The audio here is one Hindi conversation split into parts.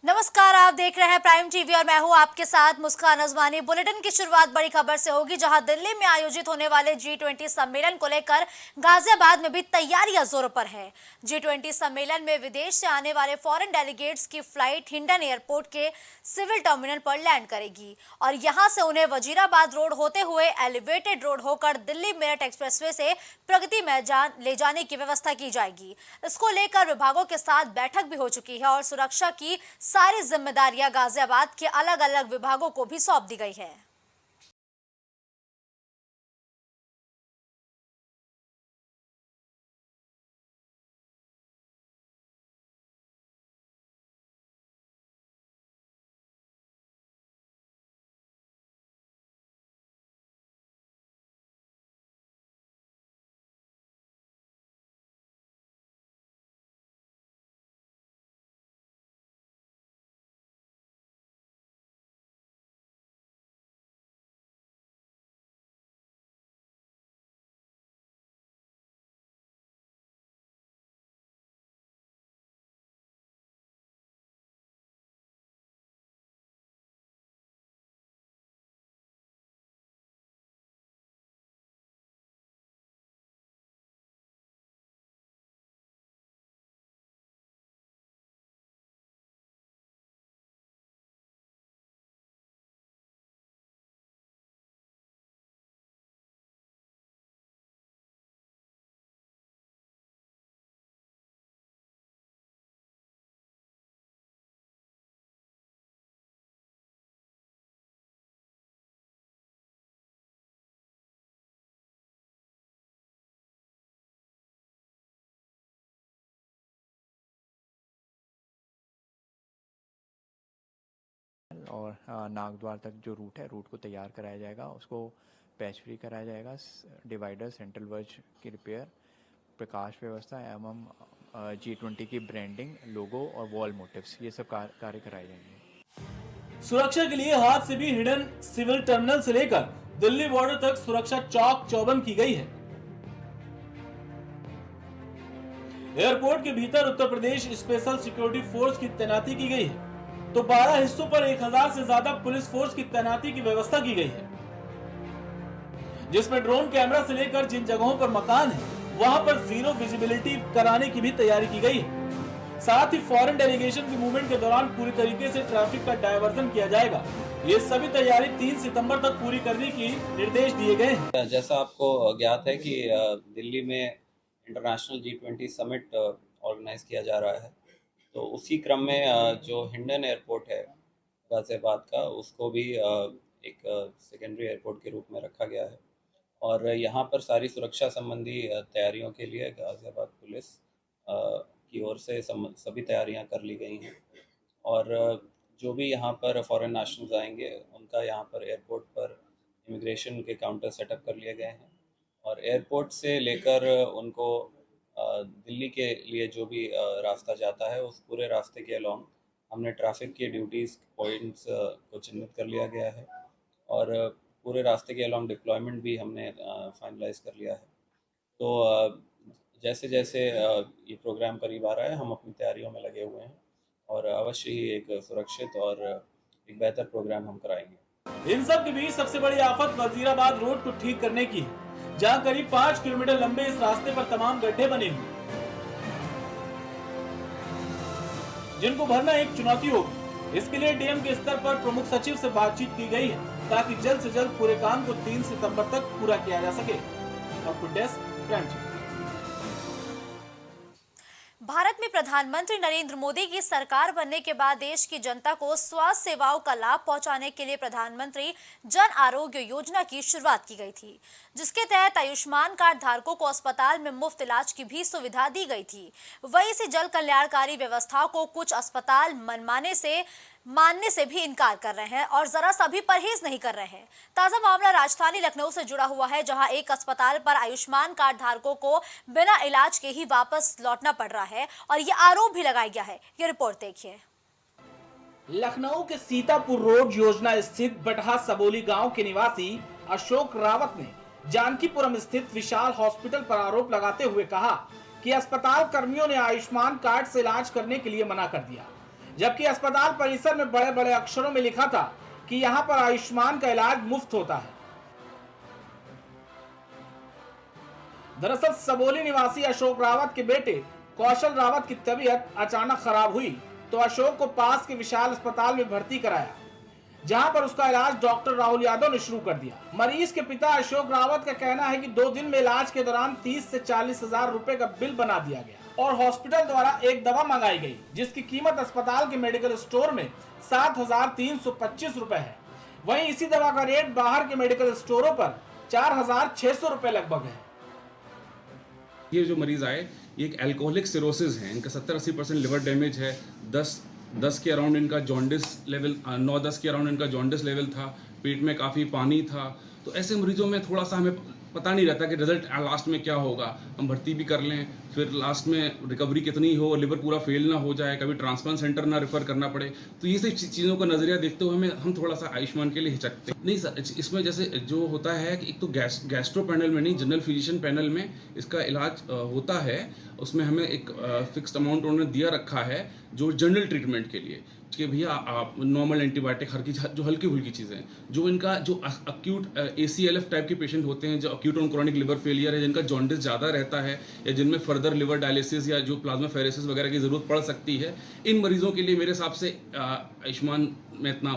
नमस्कार, आप देख रहे हैं प्राइम टीवी और मैं हूं आपके साथ मुस्कान अजमानी। बुलेटिन की शुरुआत बड़ी खबर से होगी, जहां दिल्ली में आयोजित होने वाले G20 सम्मेलन को लेकर गाजियाबाद में भी तैयारियां जोरों पर है। G20 सम्मेलन में विदेश से आने वाले फॉरेन डेलीगेट्स की फ्लाइट हिंडन एयरपोर्ट के सिविल टर्मिनल पर लैंड करेगी और यहां से उन्हें वजीराबाद रोड होते हुए एलिवेटेड रोड होकर दिल्ली मेरठ एक्सप्रेसवे से प्रगति मैदान ले जाने की व्यवस्था की जाएगी। इसको लेकर विभागों के साथ बैठक भी हो चुकी है और सुरक्षा की सारी जिम्मेदारियां गाजियाबाद के अलग अलग विभागों को भी सौंप दी गई है। और नागद्वार तक जो रूट है, रूट को तैयार कराया जाएगा, उसको पैच फ्री कराया जाएगा, डिवाइडर, सेंट्रल वर्ज की रिपेयर, प्रकाश व्यवस्था एवं G20 की ब्रांडिंग, लोगो और वॉल मोटिव्स, ये सब कार्य कराए जाएंगे। सुरक्षा के लिए हाथ से भी हिडन सिविल टर्मिनल से लेकर दिल्ली बॉर्डर तक सुरक्षा चौक चौबंद की गई है। एयरपोर्ट के भीतर Uttar Pradesh special security force की तैनाती की गई है, तो 12 हिस्सों पर 1000 से ज्यादा पुलिस फोर्स की तैनाती की व्यवस्था की गई है, जिसमें ड्रोन कैमरा से लेकर जिन जगहों पर मकान है वहां पर जीरो विजिबिलिटी कराने की भी तैयारी की गई है। साथ ही फॉरेन डेलीगेशन की मूवमेंट के दौरान पूरी तरीके से ट्रैफिक का डायवर्जन किया जाएगा। ये सभी तैयारी 3 सितंबर तक पूरी करने की निर्देश दिए गए हैं। जैसा आपको ज्ञात है कि दिल्ली में इंटरनेशनल G20 समिट ऑर्गेनाइज किया जा रहा है, तो उसी क्रम में जो हिंडन एयरपोर्ट है गाजियाबाद का, उसको भी एक सेकेंडरी एयरपोर्ट के रूप में रखा गया है और यहाँ पर सारी सुरक्षा संबंधी तैयारियों के लिए गाजियाबाद पुलिस की ओर से सभी तैयारियां कर ली गई हैं और जो भी यहाँ पर फॉरेन नेशनल्स आएंगे उनका यहाँ पर एयरपोर्ट पर इमिग्रेशन के काउंटर सेटअप कर लिए गए हैं और एयरपोर्ट से लेकर उनको दिल्ली के लिए जो भी रास्ता जाता है, उस पूरे रास्ते के अलॉन्ग हमने ट्रैफिक के ड्यूटीज़ पॉइंट्स को चिन्हित कर लिया गया है और पूरे रास्ते के अलॉन्ग डिप्लॉयमेंट भी हमने फाइनलाइज कर लिया है। तो जैसे जैसे ये प्रोग्राम करीब आ रहा है, हम अपनी तैयारियों में लगे हुए हैं और अवश्य ही एक सुरक्षित और एक बेहतर प्रोग्राम हम कराएंगे। इन सब के बीच सबसे बड़ी आफत वजीराबाद रोड को ठीक करने की है, जहां करीब 5 किलोमीटर लंबे इस रास्ते पर तमाम गड्ढे बने हुए, जिनको भरना एक चुनौती होगी। इसके लिए डीएम के स्तर पर प्रमुख सचिव से बातचीत की गई है, ताकि जल्द से जल्द पूरे काम को 3 सितंबर तक पूरा किया जा सके। भारत में प्रधानमंत्री नरेंद्र मोदी की सरकार बनने के बाद देश की जनता को स्वास्थ्य सेवाओं का लाभ पहुंचाने के लिए प्रधानमंत्री जन आरोग्य योजना की शुरुआत की गई थी, जिसके तहत आयुष्मान कार्ड धारकों को अस्पताल में मुफ्त इलाज की भी सुविधा दी गई थी। वहीं इसी जन कल्याणकारी व्यवस्था को कुछ अस्पताल मानने से भी इनकार कर रहे हैं और जरा सा भी परहेज नहीं कर रहे हैं। ताजा मामला राजधानी लखनऊ से जुड़ा हुआ है, जहां एक अस्पताल पर आयुष्मान कार्ड धारकों को बिना इलाज के ही वापस लौटना पड़ रहा है और ये आरोप भी लगाया गया है। ये रिपोर्ट देखिए। लखनऊ के सीतापुर रोड योजना स्थित बटहा सबोली गांव के निवासी अशोक रावत ने जानकीपुरम स्थित विशाल हॉस्पिटल पर आरोप लगाते हुए कहा कि अस्पताल कर्मियों ने आयुष्मान कार्ड से इलाज करने के लिए मना कर दिया, जबकि अस्पताल परिसर में बड़े बड़े अक्षरों में लिखा था कि यहाँ पर आयुष्मान का इलाज मुफ्त होता है। दरअसल सबोली निवासी अशोक रावत के बेटे कौशल रावत की तबीयत अचानक खराब हुई तो अशोक को पास के विशाल अस्पताल में भर्ती कराया, जहां पर उसका इलाज डॉक्टर राहुल यादव ने शुरू कर दिया। मरीज के पिता अशोक रावत का कहना है कि 2 दिन में इलाज के दौरान 30 से 40 हजार रुपए का बिल बना दिया गया और हॉस्पिटल द्वारा एक दवा मंगाई गई जिसकी कीमत अस्पताल के मेडिकल स्टोर में 7,325 रुपए है। वहीं इसी दवा का रेट बाहर के मेडिकल स्टोरों पर 4,600 रुपए लगभग है। ये जो मरीज आए ये एक अल्कोहलिक सिरोसिस है, इनका 70-80% लिवर डैमेज है, 10 के अराउंड इनका जॉन्डिस लेवल 9-10 के अराउंड इनका जॉन्डिस लेवल था, पेट में काफ़ी पानी था। तो ऐसे मरीजों में थोड़ा सा हमें पता नहीं रहता कि रिजल्ट लास्ट में क्या होगा। हम भर्ती भी कर लें, फिर लास्ट में रिकवरी कितनी हो और लिवर पूरा फेल ना हो जाए, कभी ट्रांसप्लांट सेंटर ना रेफर करना पड़े। तो ये सब चीज़ों का नज़रिया देखते हुए हम थोड़ा सा आयुष्मान के लिए हिचकते नहीं सर। इसमें जैसे जो होता है कि एक तो गैस्ट्रो पैनल में नहीं, जनरल फिजिशियन पैनल में इसका इलाज होता है। उसमें हमें एक फिक्स्ड अमाउंट उन्होंने दिया रखा है जो जनरल ट्रीटमेंट के लिए कि भैया आप नॉर्मल एंटीबायोटिक जो हल्की फुल्की चीज़ें, जो इनका जो अक्यूट ACLF टाइप के पेशेंट होते हैं, जो acute on chronic liver failure है, जिनका जॉन्डिस ज़्यादा रहता है या जिनमें फर्दर लिवर डायलिसिस या जो प्लाज्मा फेरेसिस वगैरह की ज़रूरत पड़ सकती है, इन मरीज़ों के लिए मेरे हिसाब से आयुष्मान में इतना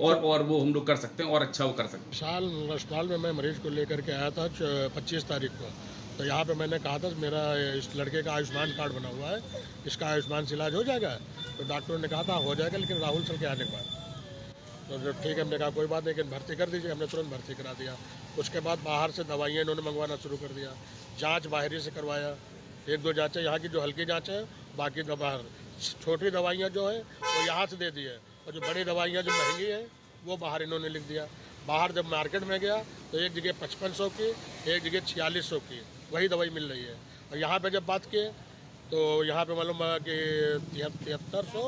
और वो हम लोग कर सकते हैं और अच्छा वो कर सकते हैं। विशाल अस्पताल में मैं मरीज को लेकर के आया था 25 तारीख को। तो यहाँ पे मैंने कहा था मेरा इस लड़के का आयुष्मान कार्ड बना हुआ है, इसका आयुष्मान से इलाज हो जाएगा। तो डॉक्टर ने कहा था हो जाएगा, लेकिन राहुल सर के आने के बाद। तो जब ठीक है, हमने कहा कोई बात नहीं, लेकिन भर्ती कर दीजिए। हमने तुरंत भर्ती करा दिया। उसके बाद बाहर से दवाइयाँ इन्होंने मंगवाना शुरू कर दिया। जाँच बाहरी से करवाया, 1-2 जाँचें यहाँ की जो हल्की जाँच है, बाकी बाहर छोटी दवाइयाँ जो है वो यहाँ से दे दी है, और जो बड़ी दवाइयाँ जो महंगी हैं वो बाहर इन्होंने लिख दिया। बाहर जब मार्केट में गया तो एक जगह 5500 की, एक जगह 4600 की वही दवाई मिल रही है। और यहाँ पे जब बात किए तो यहाँ पे मालूम कि 7300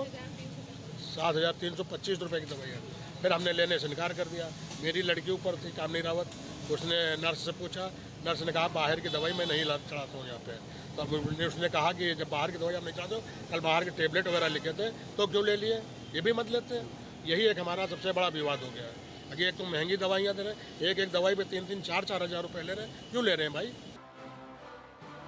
7,325 रुपये की दवाई है। फिर हमने लेने से इनकार कर दिया। मेरी लड़की ऊपर थी कामनी रावत, उसने नर्स से पूछा, नर्स ने कहा बाहर की दवाई मैं नहीं चढ़ाता हूँ यहाँ पे। तो उसने कहा कि जब बाहर की दवाई आप नहीं चढ़ाते हो, कल बाहर के टेबलेट वगैरह लिखे थे तो क्यों ले लिए, ये भी मत लेते। यही एक हमारा सबसे बड़ा विवाद हो गया है। अगर एक तो महंगी दवाइयाँ दे रहे, एक दवाई पे 3-3, 4-4 हज़ार रुपये ले रहे, क्यों ले रहे हैं भाई।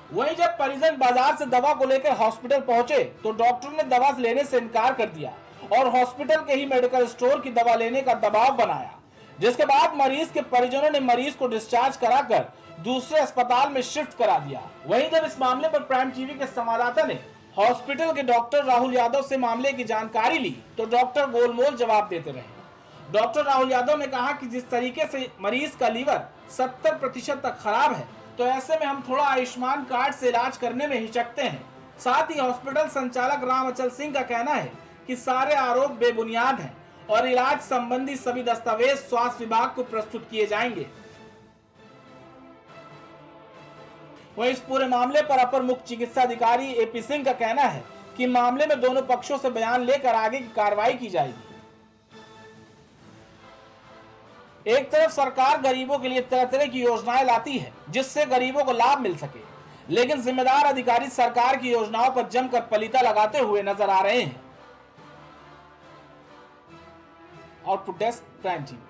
वहीं जब परिजन बाजार से दवा को लेकर हॉस्पिटल पहुंचे तो डॉक्टर ने दवा लेने से इनकार कर दिया और हॉस्पिटल के ही मेडिकल स्टोर की दवा लेने का दबाव बनाया, जिसके बाद मरीज के परिजनों ने मरीज को डिस्चार्ज कराकर दूसरे अस्पताल में शिफ्ट करा दिया। वहीं जब इस मामले पर प्राइम टीवी के संवाददाता ने हॉस्पिटल के डॉक्टर राहुल यादव से मामले की जानकारी ली तो डॉक्टर गोलमोल जवाब देते रहे। डॉक्टर राहुल यादव ने कहा कि जिस तरीके से मरीज का लीवर 70% तक खराब है, तो ऐसे में हम थोड़ा आयुष्मान कार्ड से इलाज करने में हिचकते हैं। साथ ही हॉस्पिटल संचालक राम अचल सिंह का कहना है कि सारे आरोप बेबुनियाद हैं और इलाज संबंधी सभी दस्तावेज स्वास्थ्य विभाग को प्रस्तुत किए जाएंगे। वहीं इस पूरे मामले पर अपर मुख्य चिकित्सा अधिकारी AP सिंह का कहना है कि मामले में दोनों पक्षों से बयान लेकर आगे की कार्रवाई की जाएगी। एक तरफ सरकार गरीबों के लिए तरह तरह की योजनाएं लाती है जिससे गरीबों को लाभ मिल सके, लेकिन जिम्मेदार अधिकारी सरकार की योजनाओं पर जमकर पलीता लगाते हुए नजर आ रहे हैं। और प्रोटेस्ट प्राइम टीवी।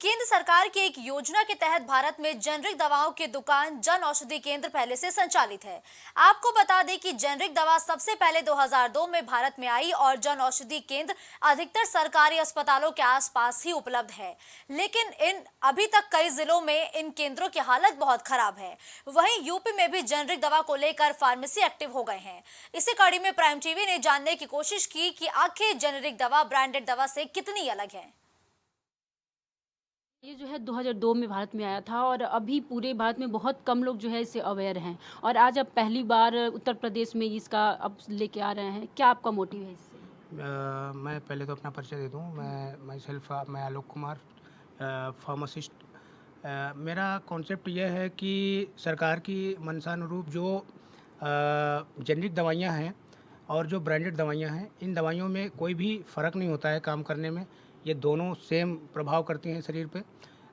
केंद्र सरकार की एक योजना के तहत भारत में जेनरिक दवाओं की दुकान जन औषधि केंद्र पहले से संचालित है। आपको बता दें कि जेनरिक दवा सबसे पहले 2002 में भारत में आई और जन औषधि केंद्र अधिकतर सरकारी अस्पतालों के आसपास ही उपलब्ध है, लेकिन अभी तक कई जिलों में इन केंद्रों की हालत बहुत खराब है। वहीं यूपी में भी जेनरिक दवा को लेकर फार्मेसी एक्टिव हो गए हैं। इसी कड़ी में प्राइम टीवी ने जानने की कोशिश की कि आखिर जेनरिक दवा ब्रांडेड दवा से कितनी अलग है। ये जो है 2002 में भारत में आया था और अभी पूरे भारत में बहुत कम लोग जो है इससे अवेयर हैं, और आज अब पहली बार उत्तर प्रदेश में इसका अब लेके आ रहे हैं। क्या आपका मोटिव है इससे? मैं पहले तो अपना परिचय दे दूं। मैं आलोक कुमार, फार्मासिस्ट। मेरा कॉन्सेप्ट यह है कि सरकार की मंशानुरूप जो जेनरिक दवाइयां हैं और जो ब्रांडेड दवाइयां हैं, इन दवाइयों में कोई भी फ़र्क नहीं होता है काम करने में। ये दोनों सेम प्रभाव करती हैं शरीर पे।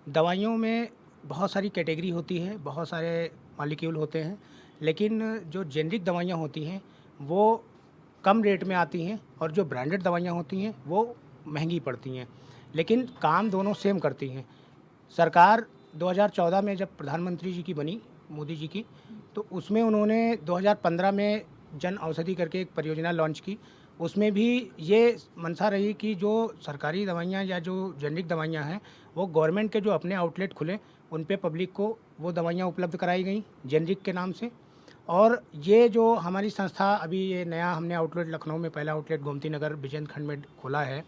दवाइयों में बहुत सारी कैटेगरी होती है, बहुत सारे मॉलिक्यूल होते हैं, लेकिन जो जेनरिक दवाइयाँ होती हैं वो कम रेट में आती हैं और जो ब्रांडेड दवाइयाँ होती हैं वो महंगी पड़ती हैं, लेकिन काम दोनों सेम करती हैं। सरकार 2014 में जब प्रधानमंत्री जी की बनी, मोदी जी की, तो उसमें उन्होंने 2015 में जन औषधि करके एक परियोजना लॉन्च की। उसमें भी ये मंशा रही कि जो सरकारी दवाइयाँ या जो जेनरिक दवाइयाँ हैं वो गवर्नमेंट के जो अपने आउटलेट खुले उन पे पब्लिक को वो दवाइयाँ उपलब्ध कराई गई जेनरिक के नाम से। और ये जो हमारी संस्था अभी ये नया हमने आउटलेट लखनऊ में पहला आउटलेट गोमती नगर बिजेंद्र खंड में खोला है,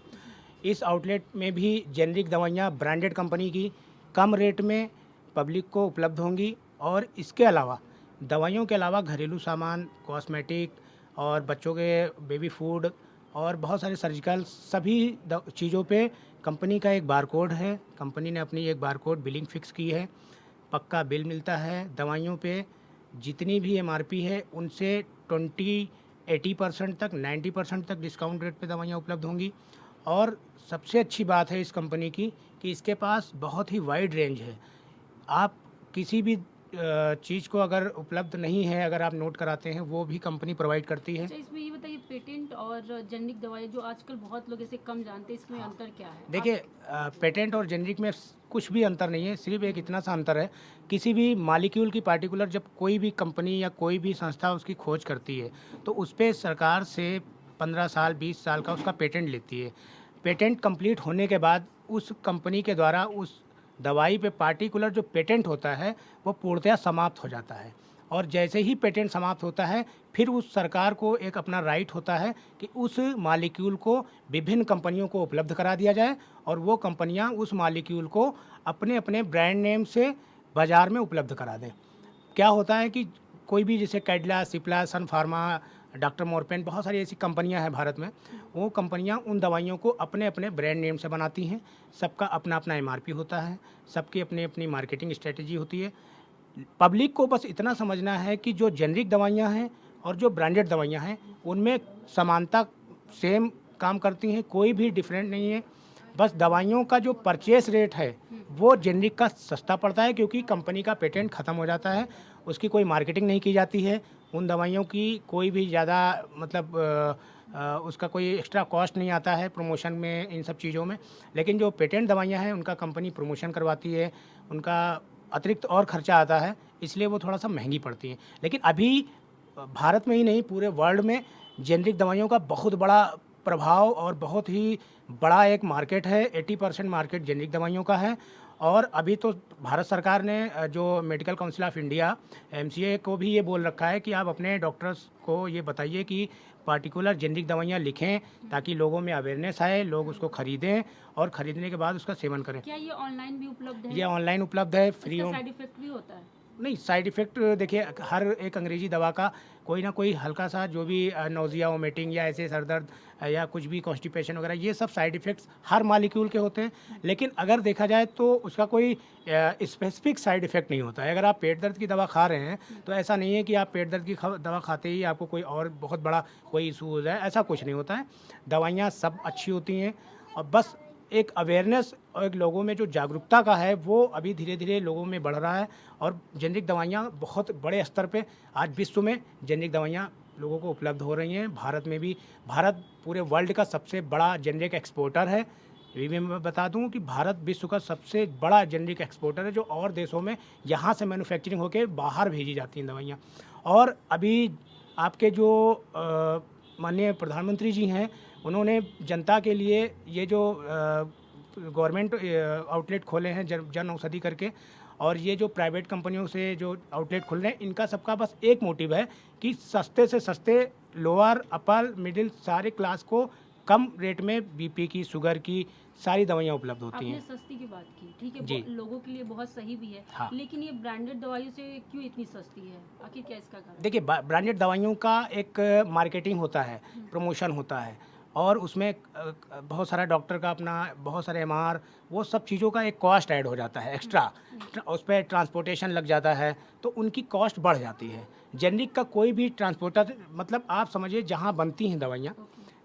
इस आउटलेट में भी जेनरिक दवाइयाँ ब्रांडेड कंपनी की कम रेट में पब्लिक को उपलब्ध होंगी। और इसके अलावा दवाइयों के अलावा घरेलू सामान, कॉस्मेटिक और बच्चों के बेबी फूड और बहुत सारे सर्जिकल सभी चीज़ों पे कंपनी का एक बारकोड है। कंपनी ने अपनी एक बारकोड बिलिंग फिक्स की है, पक्का बिल मिलता है। दवाइयों पे जितनी भी MRP है उनसे 80% तक 90% तक डिस्काउंट रेट पे दवाइयाँ उपलब्ध होंगी। और सबसे अच्छी बात है इस कंपनी की कि इसके पास बहुत ही वाइड रेंज है। आप किसी भी चीज़ को अगर उपलब्ध नहीं है, अगर आप नोट कराते हैं, वो भी कंपनी प्रोवाइड करती है। अच्छा, इसमें ये बताइए पेटेंट और जेनरिक दवाई जो आजकल बहुत लोग इसे कम जानते हैं, इसमें अंतर क्या है? देखिए, पेटेंट और जेनरिक में कुछ भी अंतर नहीं है, सिर्फ एक इतना सा अंतर है, किसी भी मॉलिक्यूल की पार्टिकुलर जब कोई भी कंपनी या कोई भी संस्था उसकी खोज करती है तो उस पर सरकार से 15 साल 20 साल का उसका पेटेंट लेती है। पेटेंट कंप्लीट होने के बाद उस कंपनी के द्वारा उस दवाई पे पार्टिकुलर जो पेटेंट होता है वो पूर्णतः समाप्त हो जाता है। और जैसे ही पेटेंट समाप्त होता है फिर उस सरकार को एक अपना राइट होता है कि उस मॉलिक्यूल को विभिन्न कंपनियों को उपलब्ध करा दिया जाए और वो कंपनियां उस मॉलिक्यूल को अपने अपने ब्रांड नेम से बाज़ार में उपलब्ध करा दें। क्या होता है कि कोई भी जैसे कैडिला, सिप्ला, सन फार्मा, डॉक्टर मोरपेन, बहुत सारी ऐसी कंपनियां हैं भारत में, वो कंपनियां उन दवाइयों को अपने अपने ब्रांड नेम से बनाती हैं। सबका अपना अपना MRP होता है, सबकी अपनी अपनी मार्केटिंग स्ट्रेटजी होती है। पब्लिक को बस इतना समझना है कि जो जेनरिक दवाइयां हैं और जो ब्रांडेड दवाइयां हैं उनमें समानता सेम काम करती हैं, कोई भी डिफरेंट नहीं है। बस दवाइयों का जो परचेस रेट है वो जेनरिक का सस्ता पड़ता है क्योंकि कंपनी का पेटेंट ख़त्म हो जाता है, उसकी कोई मार्केटिंग नहीं की जाती है, उन दवाइयों की कोई भी ज़्यादा मतलब उसका कोई एक्स्ट्रा कॉस्ट नहीं आता है प्रमोशन में, इन सब चीज़ों में। लेकिन जो पेटेंट दवाइयाँ हैं उनका कंपनी प्रमोशन करवाती है, उनका अतिरिक्त और खर्चा आता है, इसलिए वो थोड़ा सा महंगी पड़ती हैं। लेकिन अभी भारत में ही नहीं पूरे वर्ल्ड में जेनरिक दवाइयों का बहुत बड़ा प्रभाव और बहुत ही बड़ा एक मार्केट है। 80% मार्केट जेनरिक दवाइयों का है। और अभी तो भारत सरकार ने जो medical council of India MCA को भी ये बोल रखा है कि आप अपने डॉक्टर्स को ये बताइए कि पार्टिकुलर जेनरिक दवाइयाँ लिखें ताकि लोगों में अवेयरनेस आए, लोग उसको खरीदें और ख़रीदने के बाद उसका सेवन करें। क्या ये ऑनलाइन भी उपलब्ध है? ये ऑनलाइन उपलब्ध है, फ्री साइड इफेक्ट भी होता है? नहीं, साइड इफ़ेक्ट देखिए, हर एक अंग्रेज़ी दवा का कोई ना कोई हल्का सा जो भी नोज़िया, वोमिटिंग या ऐसे सर दर्द या कुछ भी कॉन्स्टिपेशन वगैरह, ये सब साइड इफ़ेक्ट्स हर मॉलिक्यूल के होते हैं। लेकिन अगर देखा जाए तो उसका कोई स्पेसिफिक साइड इफ़ेक्ट नहीं होता है। अगर आप पेट दर्द की दवा खा रहे हैं तो ऐसा नहीं है कि आप पेट दर्द की दवा खाते ही आपको कोई और बहुत बड़ा कोई इशू हो जाए, ऐसा कुछ नहीं होता है। दवाइयाँ सब अच्छी होती हैं और बस एक अवेयरनेस और एक लोगों में जो जागरूकता का है वो अभी धीरे धीरे लोगों में बढ़ रहा है। और जेनरिक दवाइयाँ बहुत बड़े स्तर पे आज विश्व में जेनरिक दवाइयाँ लोगों को उपलब्ध हो रही हैं। भारत में भी, भारत पूरे वर्ल्ड का सबसे बड़ा जेनरिक एक्सपोर्टर है। ये भी मैं बता दूं कि भारत विश्व का सबसे बड़ा जेनरिक एक्सपोर्टर है, जो और देशों में यहाँ से मैन्युफैक्चरिंग होकर बाहर भेजी जाती हैं दवाइयाँ। और अभी आपके जो माननीय प्रधानमंत्री जी हैं, उन्होंने जनता के लिए ये जो गवर्नमेंट आउटलेट खोले हैं जन औषधि करके, और ये जो प्राइवेट कंपनियों से जो आउटलेट खुल रहे हैं, इनका सबका बस एक मोटिव है कि सस्ते से सस्ते लोअर अपर मिडिल सारे क्लास को कम रेट में BP की, शुगर की सारी दवाइयाँ उपलब्ध होती हैं। आपने सस्ती की बात की, ठीक है, जी। लोगों के लिए बहुत सही भी है। हाँ। लेकिन ये ब्रांडेड दवाइयों से क्यों इतनी सस्ती है? आखिर क्या इसका कारण? देखिए, ब्रांडेड दवाइयों का एक मार्केटिंग होता है, प्रमोशन होता है, और उसमें बहुत सारा डॉक्टर का अपना, बहुत सारे MR, वो सब चीज़ों का एक कॉस्ट ऐड हो जाता है एक्स्ट्रा, उस पर ट्रांसपोर्टेशन लग जाता है तो उनकी कॉस्ट बढ़ जाती है। जेनरिक का कोई भी ट्रांसपोर्टर, मतलब आप समझिए जहाँ बनती हैं दवाइयाँ,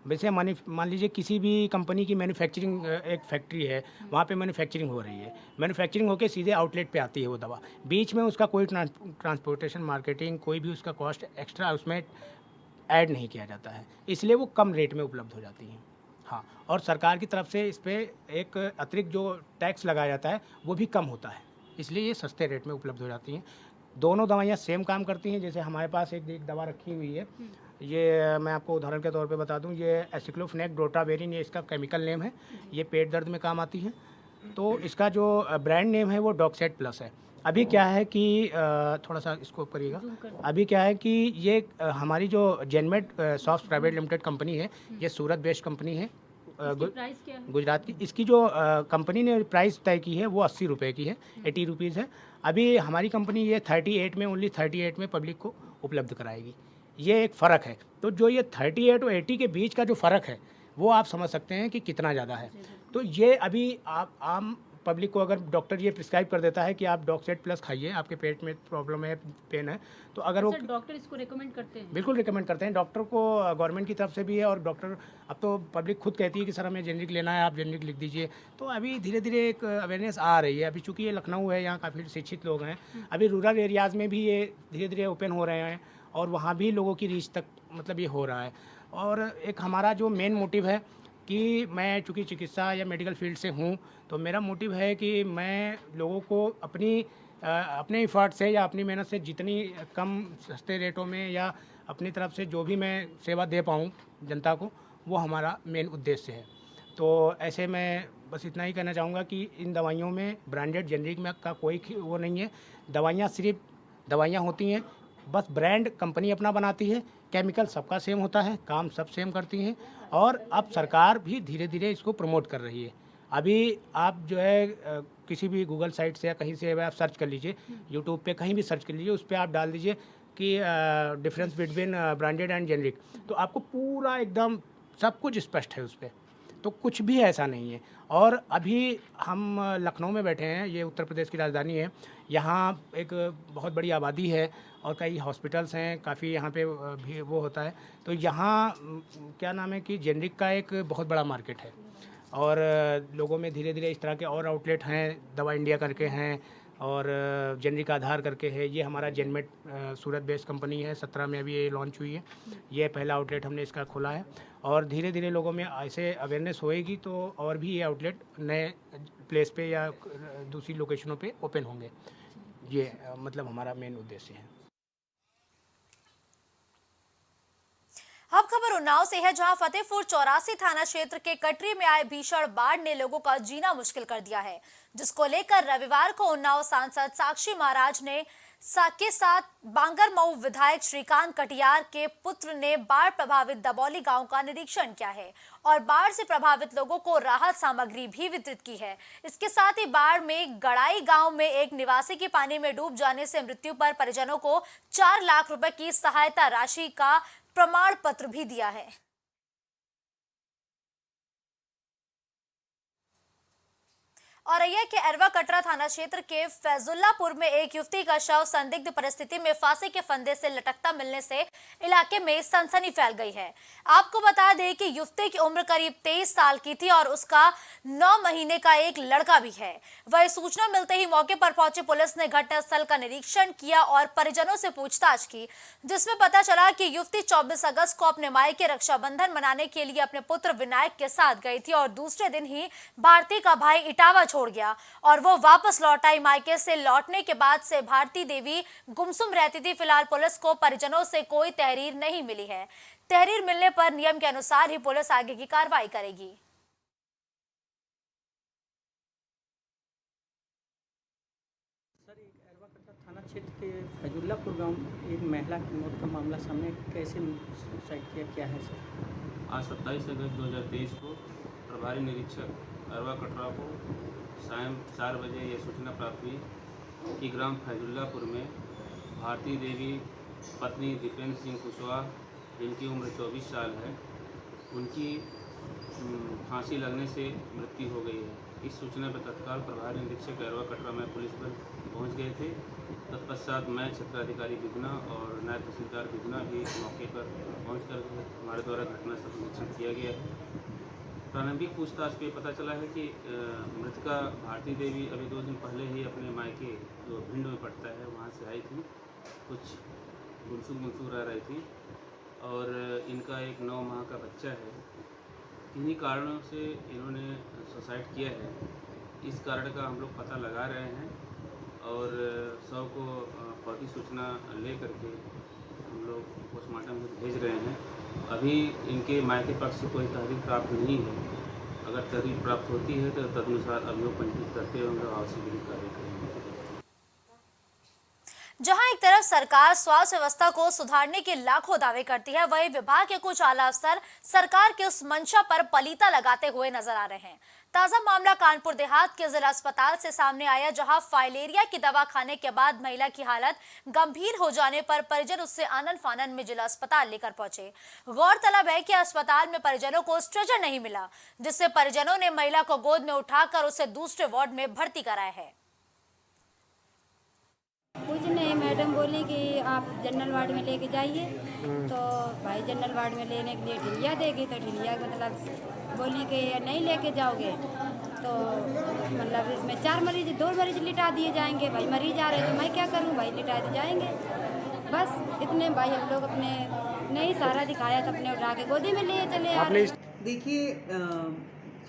वैसे मान लीजिए किसी भी कंपनी की मैन्युफैक्चरिंग एक फैक्ट्री है, वहाँ पे मैन्युफैक्चरिंग हो रही है, मैन्युफैक्चरिंग होकर सीधे आउटलेट पे आती है वो दवा, बीच में उसका कोई ट्रांसपोर्टेशन, मार्केटिंग, कोई भी उसका कॉस्ट एक्स्ट्रा उसमें ऐड नहीं किया जाता है, इसलिए वो कम रेट में उपलब्ध हो जाती हैं। हाँ, और सरकार की तरफ से इस पे एक अतिरिक्त जो टैक्स लगाया जाता है वो भी कम होता है, इसलिए ये सस्ते रेट में उपलब्ध हो जाती हैं। दोनों दवाइयाँ सेम काम करती हैं। जैसे हमारे पास एक दवा रखी हुई है, ये मैं आपको उदाहरण के तौर पे बता दूं, ये एसिक्लोफेनेक ड्रोटावेरिन, ये इसका केमिकल नेम है। ये पेट दर्द में काम आती है। तो इसका जो ब्रांड नेम है वो डॉक्सेट प्लस है। अभी क्या है कि थोड़ा सा इसको करिएगा। अभी क्या है कि ये हमारी जो जेनमेड सॉफ्ट प्राइवेट लिमिटेड कंपनी है, ये सूरत बेस्ड कंपनी है, प्राइस क्या है? गुजरात की। इसकी जो कंपनी ने प्राइस तय की है वो 80 रुपये की है, 80 रुपीज़ है। अभी हमारी कंपनी ये 38 में, ओनली 38 में पब्लिक को उपलब्ध कराएगी। ये एक फ़र्क है। तो जो ये 38 और 80 के बीच का जो फ़र्क है वो आप समझ सकते हैं कि कितना ज़्यादा है। तो ये अभी आप आम पब्लिक को अगर डॉक्टर ये प्रिस्क्राइब कर देता है कि आप डॉक्सेट प्लस खाइए, आपके पेट में प्रॉब्लम है, पेन है, तो अगर वो सर डॉक्टर इसको रेकमेंड करते हैं? बिल्कुल रिकमेंड करते हैं। डॉक्टर को गवर्नमेंट की तरफ से भी है, और डॉक्टर, अब तो पब्लिक खुद कहती है कि सर हमें जेनरिक लेना है, आप जेनरिक लिख दीजिए। तो अभी धीरे धीरे एक अवेयरनेस आ रही है। अभी चूँकि ये लखनऊ है, यहाँ काफ़ी शिक्षित लोग हैं। अभी रूरल एरियाज़ में भी ये धीरे धीरे ओपन हो रहे हैं, और वहाँ भी लोगों की रीच तक मतलब ये हो रहा है। और एक हमारा जो मेन मोटिव है कि मैं चूँकि चिकित्सा या मेडिकल फील्ड से हूँ, तो मेरा मोटिव है कि मैं लोगों को अपने एफर्ट से या अपनी मेहनत से जितनी कम सस्ते रेटों में या अपनी तरफ से जो भी मैं सेवा दे पाऊँ जनता को, वो हमारा मेन उद्देश्य है। तो ऐसे मैं बस इतना ही कहना चाहूँगा कि इन दवाइयों में ब्रांडेड जेनरिक में का कोई वो नहीं है। दवाइयाँ सिर्फ दवाइयाँ होती हैं, बस ब्रांड कंपनी अपना बनाती है, केमिकल सबका सेम होता है, काम सब सेम करती हैं। और अब सरकार भी धीरे धीरे इसको प्रमोट कर रही है। अभी आप जो है किसी भी गूगल साइट से या कहीं से आप सर्च कर लीजिए, यूट्यूब पे कहीं भी सर्च कर लीजिए, उस पर आप डाल दीजिए कि difference between branded and generic, तो आपको पूरा एकदम सब कुछ स्पष्ट है उस पर। तो कुछ भी ऐसा नहीं है। और अभी हम लखनऊ में बैठे हैं, ये उत्तर प्रदेश की राजधानी है। यहाँ एक बहुत बड़ी आबादी है और कई हॉस्पिटल्स हैं, काफ़ी यहाँ पे भी वो होता है। तो यहाँ क्या नाम है कि जेनरिक का एक बहुत बड़ा मार्केट है, और लोगों में धीरे धीरे इस तरह के और आउटलेट हैं, दवा इंडिया करके हैं, और जेनरिक आधार करके है। ये हमारा जेनमेड सूरत बेस्ड कंपनी है, 17 में अभी ये लॉन्च हुई है। ये पहला आउटलेट हमने इसका खोला है, और धीरे धीरे लोगों में ऐसे अवेयरनेस होएगी तो और भी ये आउटलेट नए प्लेस पे या दूसरी लोकेशनों पे ओपन होंगे। ये मतलब हमारा मेन उद्देश्य है। अब खबर उन्नाव से है, जहां फतेहपुर 84 थाना क्षेत्र के कटरी में आए भीषण बाढ़ ने लोगों का जीना मुश्किल कर दिया है, जिसको लेकर रविवार को उन्नाव सांसद साक्षी महाराज ने के साथ बांगरमऊ विधायक श्रीकांत कटियार के पुत्र ने बाढ़ प्रभावित दबौली गांव का निरीक्षण किया है और बाढ़ से प्रभावित लोगों को राहत सामग्री भी वितरित की है। इसके साथ ही बाढ़ में गड़ाई गांव में एक निवासी की पानी में डूब जाने से मृत्यु पर परिजनों को 4 लाख रुपए की सहायता राशि का प्रमाण पत्र भी दिया है। औरैया के अरवा कटरा थाना क्षेत्र के फैजुल्लापुर में एक युवती का शव संदिग्ध परिस्थिति में फांसी के फंदे से लटकता मिलने से इलाके में सनसनी फैल गई है। आपको बता दें कि युवती की उम्र करीब 23 साल की थी और उसका 9 महीने का एक लड़का भी है। वही सूचना मिलते ही मौके पर पहुंची पुलिस ने घटनास्थल का निरीक्षण किया और परिजनों से पूछताछ की, जिसमें पता चला कि युवती 24 अगस्त को अपने मायके रक्षाबंधन मनाने के लिए अपने पुत्र विनायक के साथ गई थी और दूसरे दिन ही भारती का भाई इटावा छोड़ गया और वो वापस लौट आई। मायके से लौटने के बाद से भारती देवी गुमसुम रहती थी। फिलहाल पुलिस को परिजनों से कोई तहरीर नहीं मिली है। तहरीर मिलने पर नियम के अनुसार ही पुलिस आगे की कार्रवाई करेगी। सर, एक अरवा कटरा थाना क्षेत्र के फैजुल्लापुर गांव एक महिला की मौत का मामला सामने कैसे सुसाइड किया, क्या है सर? आज 27 अगस्त 2023 को प्रभारी निरीक्षक अरवा कटरा को शाम 4 बजे यह सूचना प्राप्त हुई कि ग्राम फैजुल्लापुर में भारती देवी पत्नी दीपेंद्र सिंह कुशवाहा, जिनकी उम्र 24 साल है, उनकी फांसी लगने से मृत्यु हो गई है। इस सूचना पर तत्काल प्रभारी निरीक्षक अरवा कटरा में पुलिस बल पहुंच गए थे। तत्पश्चात मैं क्षेत्राधिकारी बिगना और नायब तहसीलदार बिगना भी मौके पर पहुंचकर हमारे द्वारा घटनास्थल का निरीक्षण किया गया है। प्रारंभिक पूछताछ पे पता चला है कि मृतका भारती देवी अभी 2 दिन पहले ही अपने मायके जो भिंड में पड़ता है वहाँ से आई थी, कुछ गुमसुम रह रही थी और इनका एक 9 माह का बच्चा है। किन्हीं कारणों से इन्होंने सुसाइड किया है। इस कारण का हम लोग पता लगा रहे हैं और शव को फौरी सूचना ले करके हम लोग पोस्टमार्टम में भेज रहे हैं। अभी इनके मायके पक्ष से कोई तहरीर प्राप्त नहीं है। अगर तहरीर प्राप्त होती है तो तदनुसार अभियोग पंजीकृत करते हुए हम लोग आवश्यक कार्रवाई करेंगे। जहां एक तरफ सरकार स्वास्थ्य व्यवस्था को सुधारने के लाखों दावे करती है, वहीं विभाग के कुछ आला अफसर सरकार के उस मंशा पर पलीता लगाते हुए नजर आ रहे हैं। ताजा मामला कानपुर देहात के जिला अस्पताल से सामने आया, जहां फाइलेरिया की दवा खाने के बाद महिला की हालत गंभीर हो जाने पर परिजन उससे आनन फानन में जिला अस्पताल लेकर पहुंचे। गौरतलब है कि अस्पताल में परिजनों को स्ट्रेचर नहीं मिला, जिससे परिजनों ने महिला को गोद में उठाकर उसे दूसरे वार्ड में भर्ती कराया है। कुछ नहीं, मैडम बोली कि आप जनरल वार्ड में लेके जाइए, तो भाई जनरल वार्ड में लेने के लिए ढिलिया देगी, तो ढिलिया मतलब बोली कि नहीं लेके जाओगे तो मतलब इसमें 2 मरीज लिटा दिए जाएंगे। भाई मरीज आ रहे तो मैं क्या करूं, भाई लिटा दिए जाएंगे। बस इतने भाई हम लोग अपने नहीं सहारा दिखाया तो अपने उठा के गोदी में लिए चले आ रहे। देखिए,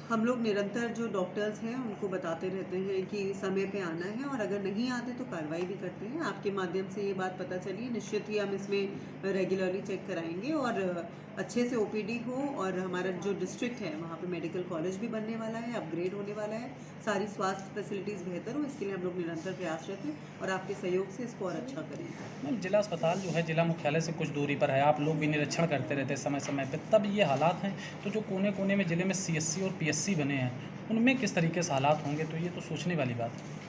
हम लोग निरंतर जो डॉक्टर्स हैं उनको बताते रहते हैं कि समय पे आना है, और अगर नहीं आते तो कार्रवाई भी करते हैं। आपके माध्यम से ये बात पता चली, निश्चित ही हम इसमें रेगुलरली चेक कराएंगे और अच्छे से ओपीडी हो। और हमारा जो डिस्ट्रिक्ट है वहाँ पे मेडिकल कॉलेज भी बनने वाला है, अपग्रेड होने वाला है, सारी स्वास्थ्य फैसिलिटीज़ बेहतर हो, इसके लिए हम लोग निरंतर प्रयासरत हैं और आपके सहयोग से इसको और अच्छा करेंगे। मैम, जिला अस्पताल जो है जिला मुख्यालय से कुछ दूरी पर है, आप लोग भी निरीक्षण करते रहते समय समय पे, तब ये हालात हैं तो जो कोने कोने में जिले में CSC और PSC बने हैं उनमें किस तरीके से हालात होंगे, तो ये तो सोचने वाली बात है।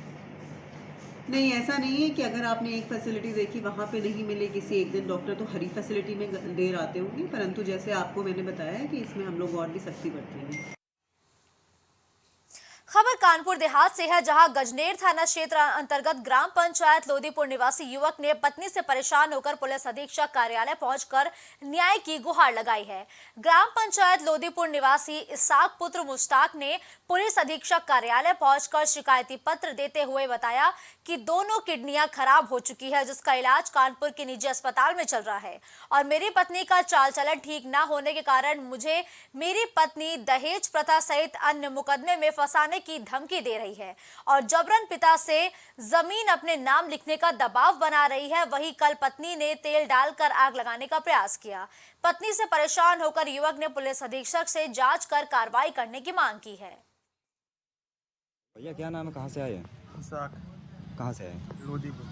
नहीं, ऐसा नहीं है कि अगर आपने एक फैसिलिटी देखी वहाँ पे नहीं मिले किसी एक दिन डॉक्टर, तो हरी फैसिलिटी में देर आते होंगे, परंतु जैसे आपको मैंने बताया है कि इसमें हम लोग और भी सख्ती बरतेंगे। खबर कानपुर देहात से है, जहां गजनेर थाना क्षेत्र अंतर्गत ग्राम पंचायत लोदीपुर निवासी युवक ने पत्नी से परेशान होकर पुलिस अधीक्षक कार्यालय पहुंचकर न्याय की गुहार लगाई है। ग्राम पंचायत लोदीपुर निवासी इसाक पुत्र मुश्ताक ने पुलिस अधीक्षक कार्यालय पहुंचकर शिकायती पत्र देते हुए बताया कि दोनों किडनियां खराब हो चुकी है, जिसका इलाज कानपुर के निजी अस्पताल में चल रहा है, और मेरी पत्नी का चाल चलन ठीक न होने के कारण मुझे मेरी पत्नी दहेज प्रथा सहित अन्य मुकदमे में फंसाने की धमकी दे रही है और जबरन पिता से जमीन अपने नाम लिखने का दबाव बना रही है। वहीं कल पत्नी ने तेल डालकर आग लगाने का प्रयास किया। पत्नी से परेशान होकर युवक ने पुलिस अधीक्षक से जांच कर कार्रवाई करने की मांग की है। भैया क्या नाम है, कहाँ से आए हैं? इसाक। कहाँ से आए? लोदीपुर।